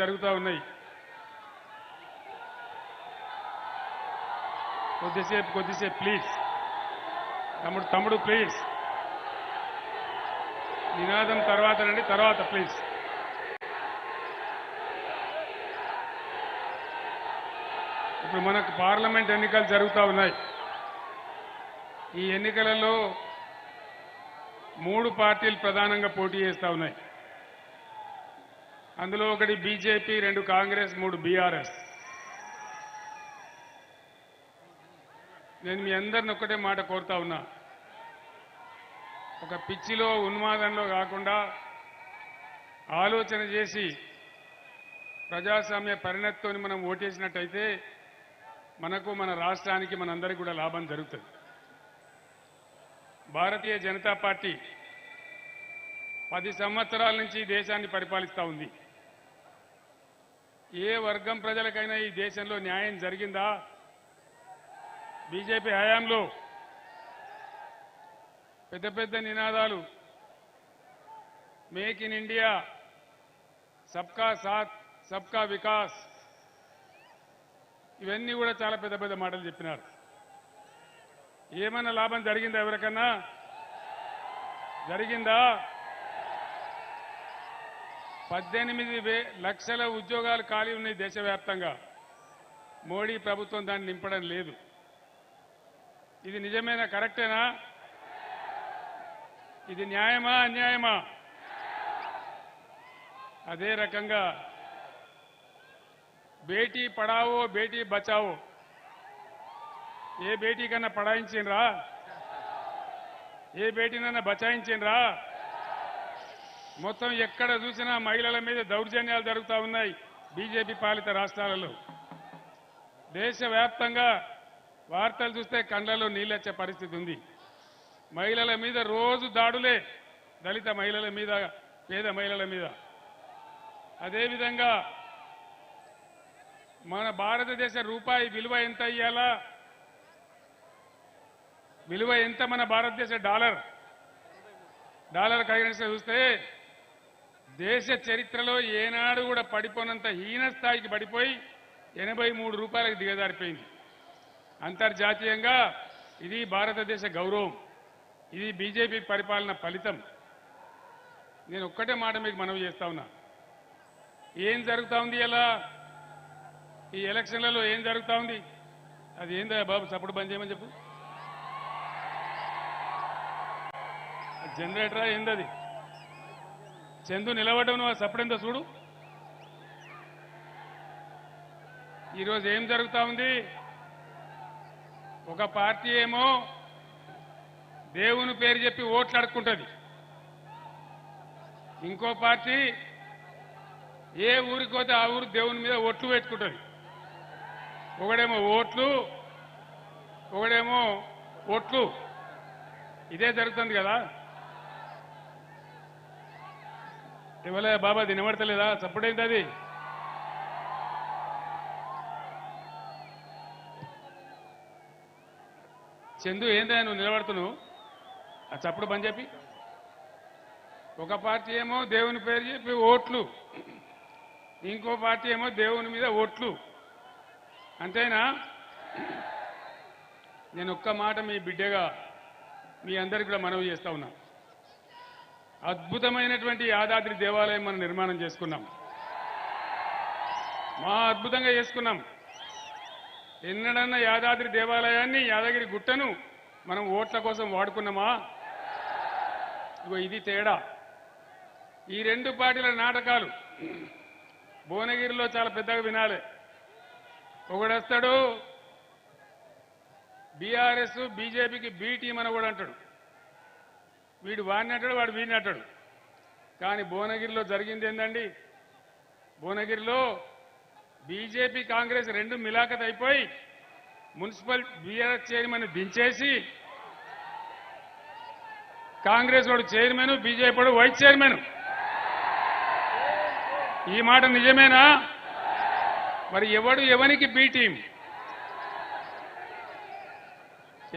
జరుగుతూ ఉన్నాయి. కొద్దిసేపు ప్లీజ్. తమ్ముడు ప్లీజ్. నినాదం తర్వాత రండి, తర్వాత ప్లీజ్. ఇప్పుడు మనకు పార్లమెంట్ ఎన్నికలు జరుగుతూ ఉన్నాయి. ఈ ఎన్నికలలో 3 పార్టీలు ప్రధానంగా పోటీ చేస్తూ ఉన్నాయి. అందులో ఒకటి బీజేపీ, 2 కాంగ్రెస్, 3 బీఆర్ఎస్. నేను మీ అందరిని ఒక్కటే మాట కోరుతా ఉన్నా, ఒక పిచ్చిలో ఉన్మాదంలో కాకుండా ఆలోచన చేసి ప్రజాస్వామ్య పరిణతితో మనం ఓటేసినట్టయితే మనకు, మన రాష్ట్రానికి, మనందరికీ కూడా లాభం జరుగుతుంది. భారతీయ జనతా పార్టీ 10 సంవత్సరాల నుంచి దేశాన్ని పరిపాలిస్తూ ఉంది. ఏ వర్గం ప్రజలకైనా ఈ దేశంలో న్యాయం జరిగిందా? బీజేపీ హయాంలో పెద్ద నినాదాలు, మేక్ ఇన్ ఇండియా, సబ్కా సాత్ సబ్కా వికాస్, ఇవన్నీ కూడా చాలా పెద్ద మాటలు చెప్పినారు. ఏమన్నా లాభం జరిగిందా? ఎవరికన్నా జరిగిందా? 18 లక్షల ఉద్యోగాలు ఖాళీ ఉన్నాయి దేశవ్యాప్తంగా. మోడీ ప్రభుత్వం దాన్ని నింపడం లేదు. ఇది నిజమేనా? కరెక్టేనా? ఇది న్యాయమా అన్యాయమా? అదే రకంగా బేటీ పడావో బేటీ బచావో, ఏ బేటీ కన్నా పడాయించిండ్రా? ఏ బేటీనన్నా బచాయించిండ్రా? మొత్తం ఎక్కడ చూసినా మహిళల మీద దౌర్జన్యాలు జరుగుతూ ఉన్నాయి బీజేపీ పాలిత రాష్ట్రాలలో. దేశవ్యాప్తంగా వార్తలు చూస్తే కళ్ళలో నీళ్ళొచ్చే పరిస్థితి ఉంది. మహిళల మీద రోజు దాడులే, దళిత మహిళల మీద, పేద మహిళల మీద. అదేవిధంగా మన భారతదేశ రూపాయి విలువ ఎంత ఇయ్యాలా? విలువ ఎంత? మన భారతదేశ డాలర్ కరెన్సీ చూస్తే దేశ చరిత్రలో ఏనాడు కూడా పడిపోనంత హీన స్థాయికి పడిపోయి 83 రూపాయలకు దిగజారిపోయింది. అంతర్జాతీయంగా ఇది భారతదేశ గౌరవం. ఇది బీజేపీ పరిపాలన ఫలితం. నేను ఒక్కటే మాట మీకు మనవి చేస్తా ఉన్నా, ఏం జరుగుతూ ఉంది ఇలా ఈ ఎలక్షన్లలో? ఏం జరుగుతూ ఉంది? అది ఏందా బాబు? చప్పుడు బంద్ చేయమని చెప్పు. జనరేటరా ఏందది? చందు నిలబడ్డం, నువ్వు చప్పుడేందో చూడు. ఈరోజు ఏం జరుగుతూ ఉంది? ఒక పార్టీ ఏమో దేవుని పేరు చెప్పి ఓట్లు అడుక్కుంటుంది. ఇంకో పార్టీ ఏ ఊరికి పోతే ఆ ఊరు దేవుని మీద ఒట్లు పెట్టుకుంటుంది. ఒకడేమో ఓట్లు, ఒకడేమో ఒట్లు. ఇదే జరుగుతుంది కదా. ఇవ్వలే బాబా, అది నిలబడతలేదా? చప్పుడైంది అది. చందు ఏందా నువ్వు నిలబడుతున్నావు? ఆ చప్పుడు బంద్ చెప్పి. ఒక పార్టీ ఏమో దేవుని పేరు చెప్పి ఓట్లు, ఇంకో పార్టీ ఏమో దేవుని మీద ఓట్లు. అంతేనా? నేను ఒక్క మాట మీ బిడ్డగా మీ అందరికీ కూడా మనవి చేస్తా ఉన్నా. అద్భుతమైనటువంటి యాదాద్రి దేవాలయం మనం నిర్మాణం చేసుకున్నాం. అద్భుతంగా చేసుకున్నాం. ఎన్నడన్నా యాదాద్రి దేవాలయాన్ని, యాదగిరి గుట్టను మనం ఓట్ల కోసం వాడుకున్నామా? ఇగో ఇది తేడా. ఈ 2 పార్టీల నాటకాలు భువనగిరిలో చాలా పెద్దగా వినాలి. ఒకడొస్తాడు బీఆర్ఎస్ బీజేపీకి బీ టీం అని కూడా అంటాడు. వీడు వాడిని అంటాడు, వాడు వీడిని అంటాడు. కానీ భువనగిరిలో జరిగింది ఏందండి? భువనగిరిలో బీజేపీ కాంగ్రెస్ 2 మిలాఖత్ అయిపోయి మున్సిపల్ బీఆర్ఎస్ చైర్మన్ దించేసి కాంగ్రెస్ వాడు చైర్మన్, బీజేపీ వాడు వైస్ చైర్మన్. ఈ మాట నిజమేనా? మరి ఎవనికి బి టీం?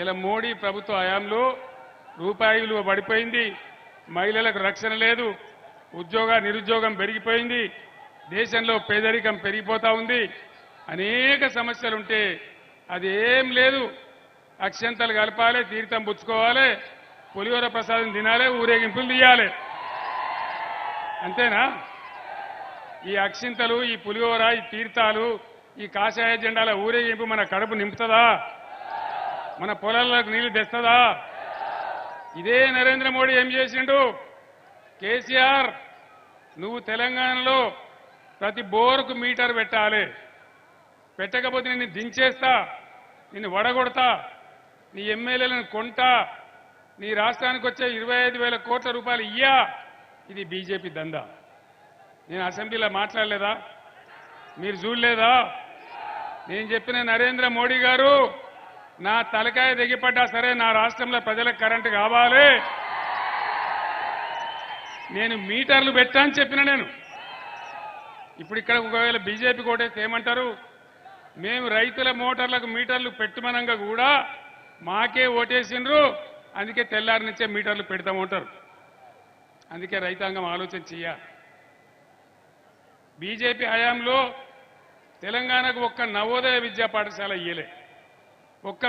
ఇలా మోడీ ప్రభుత్వ హయాంలో రూపాయి విలువ పడిపోయింది, మహిళలకు రక్షణ లేదు, నిరుద్యోగం పెరిగిపోయింది, దేశంలో పేదరికం పెరిగిపోతా ఉంది, అనేక సమస్యలుంటే అది ఏం లేదు, అక్షంతలు కలపాలి, తీర్థం పుచ్చుకోవాలి, పులిహోర ప్రసాదం తినాలి, ఊరేగింపులు తీయాలి. అంతేనా? ఈ అక్షింతలు, ఈ పులిహోర, ఈ తీర్థాలు, ఈ కాషాయ జెండాల ఊరేగింపు మన కడుపు నింపుతుందా? మన పొలాలకు నీళ్లు తెస్తుందా? ఇదే నరేంద్ర మోడీ ఏం చేసిండు? కేసీఆర్, నువ్వు తెలంగాణలో ప్రతి బోరుకు మీటర్ పెట్టాలి, పెట్టకపోతే నిన్ను దించేస్తా, నిన్ను వడగొడతా, నీ ఎమ్మెల్యేలను కొంటా, నీ రాష్ట్రానికి వచ్చే 25,000 కోట్ల రూపాయలు ఇయ్యా. ఇది బీజేపీ దందా. నేను అసెంబ్లీలో మాట్లాడలేదా? మీరు చూడలేదా? నేను చెప్పిన నరేంద్ర మోడీ గారు, నా తలకాయ దిగిపడ్డా సరే నా రాష్ట్రంలో ప్రజలకు కరెంటు కావాలి, నేను మీటర్లు పెట్టా అని చెప్పిన. నేను ఇప్పుడు ఇక్కడ ఒకవేళ బీజేపీ కోటేస్తే ఏమంటారు? మేము రైతుల మోటార్లకు మీటర్లు పెట్టమనంగా కూడా మాకే ఓటేసిండ్రు, అందుకే తెల్లారి నుంచే మీటర్లు పెడతామంటారు. అందుకే రైతాంగం ఆలోచన చేయాలి. బీజేపీ హయాంలో తెలంగాణకు ఒక్క నవోదయ విద్యా పాఠశాల ఇయ్యలే, ఒక్క